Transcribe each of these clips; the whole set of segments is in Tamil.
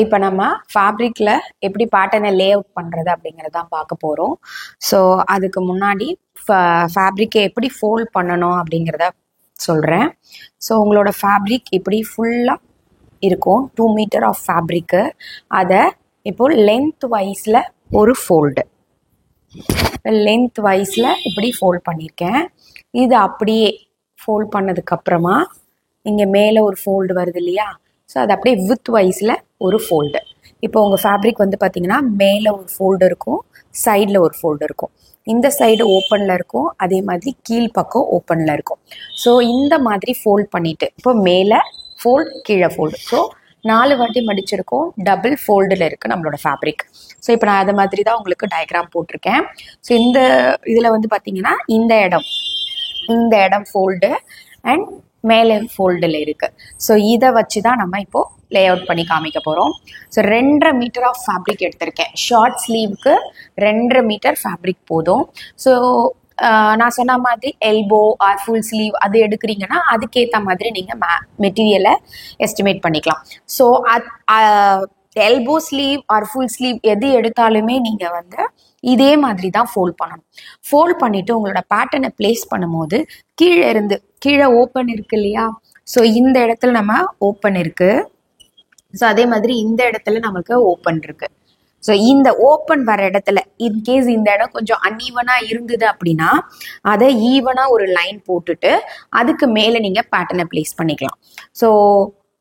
இப்போ நம்ம ஃபேப்ரிக்கில் எப்படி பேட்டர்னை லே அவுட் பண்ணுறது அப்படிங்கிறதான் பார்க்க போகிறோம். ஸோ அதுக்கு முன்னாடி ஃபேப்ரிக்கை எப்படி ஃபோல்ட் பண்ணணும் அப்படிங்கிறத சொல்கிறேன். ஸோ உங்களோட ஃபேப்ரிக் இப்படி ஃபுல்லாக இருக்கும், 2 மீட்டர் ஆஃப் ஃபேப்ரிக்கு. அதை இப்போது லென்த் வைஸில் ஒரு ஃபோல்டு, லென்த் வைஸில் இப்படி ஃபோல்ட் பண்ணியிருக்கேன். இது அப்படியே ஃபோல்ட் பண்ணதுக்கப்புறமா இங்கே மேலே ஒரு ஃபோல்டு வருது இல்லையா, ஸோ அது அப்படியே வித் வைஸில் ஒரு ஃபோல்டு. இப்போ உங்கள் ஃபேப்ரிக் வந்து பார்த்திங்கன்னா மேலே ஒரு ஃபோல்டு இருக்கும், சைடில் ஒரு ஃபோல்டு இருக்கும். இந்த சைடு ஓப்பனில் இருக்கும், அதே மாதிரி கீழ்ப்பக்கம் ஓப்பனில் இருக்கும். ஸோ இந்த மாதிரி ஃபோல்ட் பண்ணிவிட்டு இப்போ மேலே ஃபோல்ட், கீழே ஃபோல்டு, ஸோ 4 வாட்டி மடிச்சிருக்கோம். டபுள் ஃபோல்டில் இருக்குது நம்மளோட ஃபேப்ரிக். ஸோ இப்போ நான் அது மாதிரி தான் உங்களுக்கு டயக்ராம் போட்டிருக்கேன். ஸோ இந்த இதில் வந்து பார்த்திங்கன்னா இந்த இடம் ஃபோல்டு அண்ட் மேலே ஃபோல்டில் இருக்குது. ஸோ இதை வச்சு தான் நம்ம இப்போது லே அவுட் பண்ணி காமிக்க போகிறோம். ஸோ 2.5 மீட்டர் ஆஃப் ஃபேப்ரிக் எடுத்திருக்கேன். ஷார்ட் ஸ்லீவுக்கு 2.5 மீட்டர் ஃபேப்ரிக் போதும். ஸோ நான் சொன்ன மாதிரி எல்போ ஆர் ஃபுல் ஸ்லீவ் அது எடுக்கிறீங்கன்னா அதுக்கேற்ற மாதிரி நீங்கள் மெட்டீரியலை எஸ்டிமேட் பண்ணிக்கலாம். So elbow sleeve or full sleeve எது எடுத்தாலுமே நீங்கள் வந்து இதே மாதிரி தான் ஃபோல்ட் பண்ணணும். ஃபோல்ட் பண்ணிவிட்டு உங்களோட பேட்டர்னை ப்ளேஸ் பண்ணும்போது கீழே ஓப்பன் இருக்குது இல்லையா, ஸோ இந்த இடத்துல நம்ம ஓப்பன் இருக்குது. ஸோ அதே மாதிரி இந்த இடத்துல நமக்கு ஓப்பன் இருக்குது. ஸோ இந்த ஓப்பன் வர இடத்துல இன்கேஸ் இந்த இடம் கொஞ்சம் அன்ஈவனாக இருந்தது அப்படின்னா அதை ஈவனாக ஒரு லைன் போட்டுட்டு அதுக்கு மேலே நீங்கள் பேட்டர்னை ப்ளேஸ் பண்ணிக்கலாம். ஸோ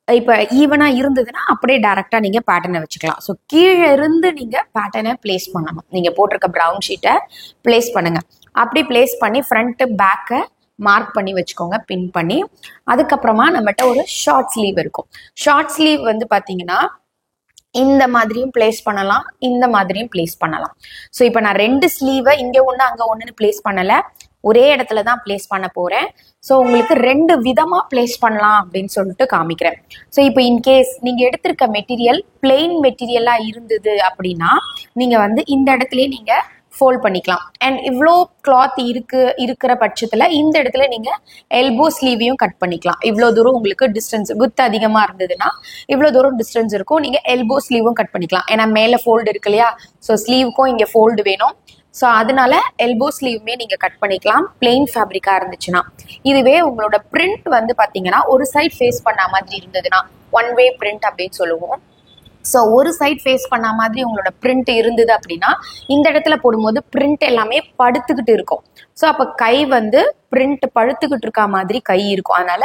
இப்போ ஈவனாக இருந்ததுன்னா அப்படியே டேரெக்டாக நீங்கள் பேட்டர்னை வச்சுக்கலாம். ஸோ கீழே இருந்து நீங்கள் பேட்டர்னை ப்ளேஸ் பண்ணணும். நீங்கள் போட்டிருக்க ப்ரவுன் ஷீட்டை ப்ளேஸ் பண்ணுங்கள். அப்படி ப்ளேஸ் பண்ணி ஃப்ரண்ட்டு பேக்கை மார்க் பண்ணி வச்சுக்கோங்க, பின் பண்ணி. அதுக்கப்புறமா நம்மகிட்ட ஒரு ஷார்ட் ஸ்லீவ் இருக்கும். ஷார்ட் ஸ்லீவ் வந்து பார்த்தீங்கன்னா இந்த மாதிரியும் பிளேஸ் பண்ணலாம், இந்த மாதிரியும் பிளேஸ் பண்ணலாம். ஸோ இப்போ நான் 2 ஸ்லீவை இங்கே ஒன்று அங்கே ஒன்றுன்னு பிளேஸ் பண்ணலை, ஒரே இடத்துல தான் பிளேஸ் பண்ண போகிறேன். ஸோ உங்களுக்கு 2 விதமாக பிளேஸ் பண்ணலாம் அப்படின்னு சொல்லிட்டு காமிக்கிறேன். ஸோ இப்போ இன்கேஸ் நீங்கள் எடுத்திருக்க மெட்டீரியல் பிளெயின் மெட்டீரியலாக இருந்தது அப்படின்னா நீங்கள் வந்து இந்த இடத்துலயே நீங்கள் ஃபோல்ட் பண்ணிக்கலாம். அண்ட் இவ்வளோ கிளாத் இருக்கிற பட்சத்தில் இந்த இடத்துல நீங்கள் எல்போ ஸ்லீவையும் கட் பண்ணிக்கலாம். இவ்வளோ தூரம் உங்களுக்கு டிஸ்டன்ஸ் வித் அதிகமாக இருந்ததுன்னா இவ்வளோ தூரம் டிஸ்டன்ஸ் இருக்கும், நீங்கள் எல்போ ஸ்லீவும் கட் பண்ணிக்கலாம். ஏன்னா மேலே ஃபோல்டு இருக்கு இல்லையா, ஸோ ஸ்லீவுக்கும் இங்கே ஃபோல்டு வேணும். ஸோ அதனால எல்போ ஸ்லீவுமே நீங்கள் கட் பண்ணிக்கலாம் பிளெயின் ஃபேப்ரிக்காக இருந்துச்சுன்னா. இதுவே உங்களோட பிரிண்ட் வந்து பார்த்தீங்கன்னா ஒரு சைட் ஃபேஸ் பண்ண மாதிரி இருந்ததுன்னா ஒன் வே பிரிண்ட் அப்படின்னு சொல்லுவோம். ஸோ ஒரு சைட் ஃபேஸ் பண்ண மாதிரி உங்களோட பிரிண்ட் இருந்தது அப்படின்னா இந்த இடத்துல போடும்போது பிரிண்ட் எல்லாமே படுத்துக்கிட்டு இருக்கும். ஸோ அப்போ கை வந்து பிரிண்ட் படுத்துக்கிட்டு இருக்க மாதிரி கை இருக்கும். அதனால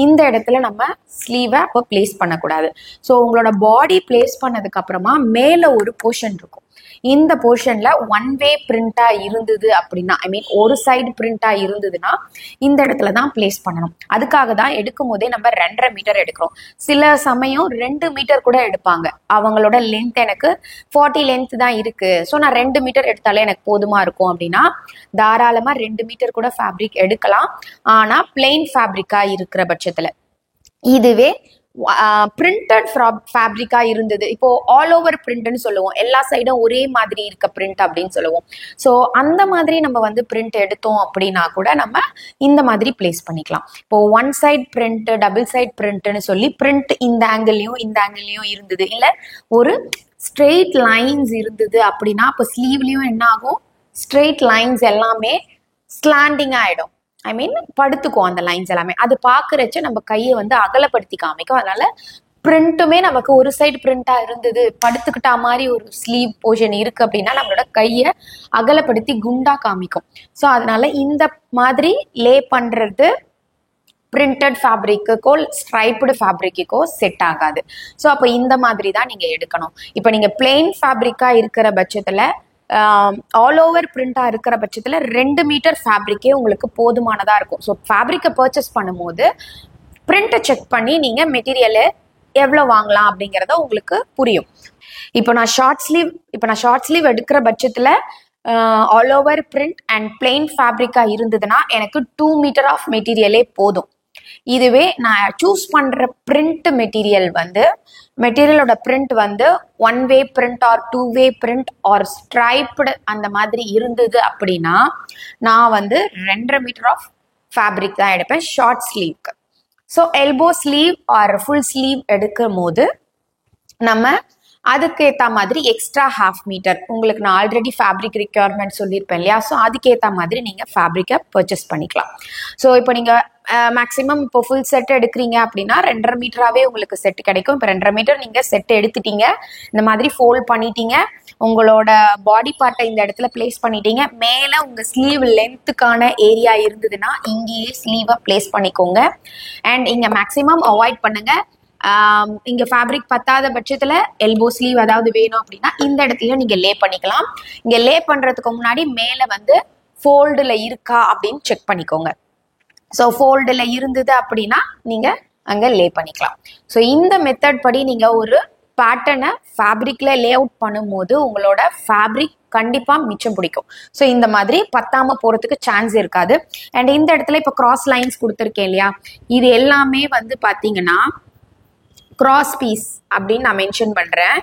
இந்த இடத்துல நம்ம ஸ்லீவை அப்போ பிளேஸ் பண்ணக்கூடாது. ஸோ உங்களோட பாடி பிளேஸ் பண்ணதுக்கு அப்புறமா மேலே ஒரு போர்ஷன் இருக்கும். இந்த போர்ஷன்ல ஒன் வே பிரிண்டா இருந்தது அப்படின்னா, ஐ மீன் ஒரு சைடு பிரிண்டா இருந்ததுன்னா இந்த இடத்துல தான் பிளேஸ் பண்ணணும். அதுக்காக தான் எடுக்கும் போதே நம்ம 2.5 மீட்டர் எடுக்கிறோம். சில சமயம் 2 மீட்டர் கூட எடுப்பாங்க. அவங்களோட லென்த் எனக்கு 40 லென்த் தான் இருக்கு, ஸோ நான் 2 மீட்டர் எடுத்தாலே எனக்கு போதுமா இருக்கும் அப்படின்னா தாராளமா 2 மீட்டர் கூட ஃபேப்ரிக் எடுக்கலாம். ஆனா பிளெயின் ஃபேப்ரிக்கா இருக்கிற பட்சத்துல. இதுவே பிரிண்டட் ஃபேப்ரிக்கா இருந்தது, இப்போ ஆல் ஓவர் பிரிண்ட்னு சொல்லுவோம், எல்லா சைடும் ஒரே மாதிரி இருக்க பிரிண்ட் அப்படின்னு சொல்லுவோம். ஸோ அந்த மாதிரி நம்ம வந்து பிரிண்ட் எடுத்தோம் அப்படின்னா கூட நம்ம இந்த மாதிரி பிளேஸ் பண்ணிக்கலாம். இப்போ one side print, double side பிரிண்ட்னு சொல்லி பிரிண்ட் இந்த ஆங்கிள்லையும் இருந்தது, இல்லை ஒரு ஸ்ட்ரெயிட் லைன்ஸ் இருந்தது அப்படின்னா அப்போ ஸ்லீவ்லையும் என்ன ஆகும், ஸ்ட்ரெயிட் லைன்ஸ் எல்லாமே ஸ்லாண்டிங் ஆகிடும். ஐ மீன் படுத்துக்கும் அந்த லைன்ஸ் எல்லாமே. அது பார்க்குறச்ச நம்ம கையை வந்து அகலப்படுத்தி காமிக்கும். அதனால பிரிண்ட்டுமே நமக்கு ஒரு சைடு பிரிண்டா இருந்தது, படுத்துக்கிட்டா மாதிரி ஒரு ஸ்லீவ் போர்ஷன் இருக்கு அப்படின்னா நம்மளோட கையை அகலப்படுத்தி குண்டா காமிக்கும். ஸோ அதனால இந்த மாதிரி லே பண்றது பிரிண்டட் ஃபேப்ரிக்குக்கோ ஸ்ட்ரைப்டு ஃபேப்ரிக்குக்கோ செட் ஆகாது. ஸோ அப்போ இந்த மாதிரி தான் நீங்கள் எடுக்கணும். இப்போ நீங்கள் பிளெயின் ஃபேப்ரிக்காக இருக்கிற பட்சத்தில் ஆல் ஓவர் பிரிண்டாக இருக்கிற பட்சத்தில் 2 மீட்டர் ஃபேப்ரிக்கே உங்களுக்கு போதுமானதாக இருக்கும். ஸோ ஃபேப்ரிக்கை பர்ச்சேஸ் பண்ணும்போது பிரிண்ட்டை செக் பண்ணி நீங்கள் மெட்டீரியலை எவ்வளோ வாங்கலாம் அப்படிங்கிறத உங்களுக்கு புரியும். இப்போ நான் ஷார்ட் ஸ்லீவ் எடுக்கிற பட்சத்தில் all over print and plain ஃபேப்ரிக்காக இருந்ததுன்னா எனக்கு 2 மீட்டர் ஆஃப் மெட்டீரியலே போதும். இதுவே நான் சூஸ் பண்ற பிரிண்ட் மெட்டீரியலோட பிரிண்ட் வந்து ஒன் வே பிரிண்ட் ஆர் 2 வே பிரிண்ட் ஆர் ஸ்ட்ரைப்டு அந்த மாதிரி இருந்தது அப்படின்னா நான் வந்து 2.5 மீட்டர் ஆஃப் ஃபேப்ரிக் தான் எடுப்பேன் ஷார்ட் ஸ்லீவ்க்கு. So elbow sleeve or full sleeve எடுக்கும் போது நம்ம அதுக்கு ஏற்ற மாதிரி எக்ஸ்ட்ரா 1/2 மீட்டர் உங்களுக்கு நான் ஆல்ரெடி ஃபேப்ரிக் ரிக்யர்மெண்ட் சொல்லியிருப்பேன் இல்லையா, ஸோ அதுக்கேற்ற மாதிரி நீங்கள் ஃபேப்ரிக்கை பர்ச்சேஸ் பண்ணிக்கலாம். ஸோ இப்போ நீங்கள் மேக்ஸிமம் இப்போ ஃபுல் செட் எடுக்கிறீங்க அப்படின்னா 2.5 மீட்டராகவே உங்களுக்கு செட் கிடைக்கும். இப்போ 2.5 மீட்டர் நீங்கள் செட் எடுத்துட்டீங்க, இந்த மாதிரி ஃபோல்ட் பண்ணிட்டீங்க, உங்களோட பாடி பார்ட்டை இந்த இடத்துல பிளேஸ் பண்ணிட்டீங்க. மேலே உங்கள் ஸ்லீவ் லென்த்துக்கான ஏரியா இருந்ததுன்னா இங்கேயே ஸ்லீவை பிளேஸ் பண்ணிக்கோங்க. அண்ட் இங்கே மேக்ஸிமம் அவாய்ட் பண்ணுங்க. இங்க ஃபேப்ரிக் பத்தாத பட்சத்துல எல்போ ஸ்லீவ் அதாவது வேணும் அப்படின்னா இந்த இடத்துல நீங்க லே பண்ணிக்கலாம். இங்க லே பண்றதுக்கு முன்னாடி மேல வந்து ஃபோல்டுல இருக்கா அப்படின்னு செக் பண்ணிக்கோங்க. ஸோ ஃபோல்டுல இருந்தது அப்படின்னா நீங்க அங்க லே பண்ணிக்கலாம். ஸோ இந்த மெத்தட் படி நீங்க ஒரு பேட்டர்னை ஃபேப்ரிக்ல லே அவுட் பண்ணும்போது உங்களோட ஃபேப்ரிக் கண்டிப்பா மிச்சம் பிடிக்கும். ஸோ இந்த மாதிரி பத்தாம போறதுக்கு சான்ஸ் இருக்காது. அண்ட் இந்த இடத்துல இப்போ கிராஸ் லைன்ஸ் கொடுத்துருக்கேன் இல்லையா, இது எல்லாமே வந்து பாத்தீங்கன்னா கிராஸ் பீஸ் அப்படின்னு நான் மென்ஷன் பண்ணுறேன்.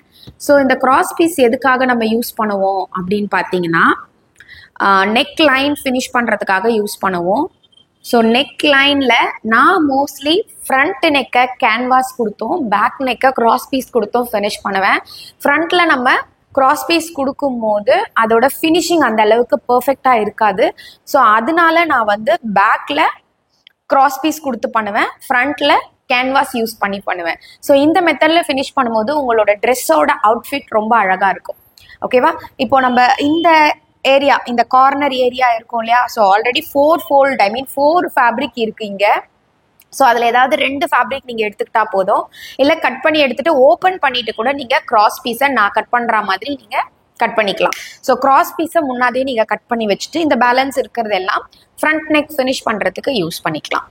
ஸோ இந்த கிராஸ் பீஸ் எதுக்காக நம்ம யூஸ் பண்ணுவோம் அப்படின்னு பார்த்தீங்கன்னா நெக் லைன் ஃபினிஷ் பண்ணுறதுக்காக யூஸ் பண்ணுவோம். ஸோ நெக் லைனில் நான் மோஸ்ட்லி ஃப்ரண்ட் நெக்கை கேன்வாஸ் கொடுத்தோம், பேக் நெக்கை கிராஸ் பீஸ் கொடுத்தோம் ஃபினிஷ் பண்ணுவேன். ஃப்ரண்ட்டில் நம்ம கிராஸ் பீஸ் கொடுக்கும் போது அதோட ஃபினிஷிங் அந்த அளவுக்கு பர்ஃபெக்டாக இருக்காது. ஸோ அதனால நான் வந்து பேக்கில் கிராஸ் பீஸ் கொடுத்து பண்ணுவேன், ஃப்ரண்ட்டில் கேன்வாஸ் யூஸ் பண்ணி பண்ணுவேன். ஸோ இந்த மெத்தடில் ஃபினிஷ் பண்ணும்போது உங்களோட ட்ரெஸ்ஸோட அவுட்ஃபிட் ரொம்ப அழகாக இருக்கும். ஓகேவா? இப்போ நம்ம இந்த ஏரியா, இந்த கார்னர் ஏரியா இருக்கும் இல்லையா, ஸோ ஆல்ரெடி 4 ஃபேப்ரிக் இருக்கு இங்கே. ஸோ அதில் ஏதாவது 2 ஃபேப்ரிக் நீங்கள் எடுத்துக்கிட்டா போதும். இல்லை கட் பண்ணி எடுத்துகிட்டு ஓப்பன் பண்ணிட்டு கூட நீங்கள் கிராஸ் பீஸை நான் கட் பண்ணுற மாதிரி நீங்கள் கட் பண்ணிக்கலாம். ஸோ கிராஸ் பீஸை முன்னாடியே நீங்கள் கட் பண்ணி வச்சுட்டு இந்த பேலன்ஸ் இருக்கிறதெல்லாம் ஃப்ரண்ட் நெக் ஃபினிஷ் பண்ணுறதுக்கு யூஸ் பண்ணிக்கலாம்.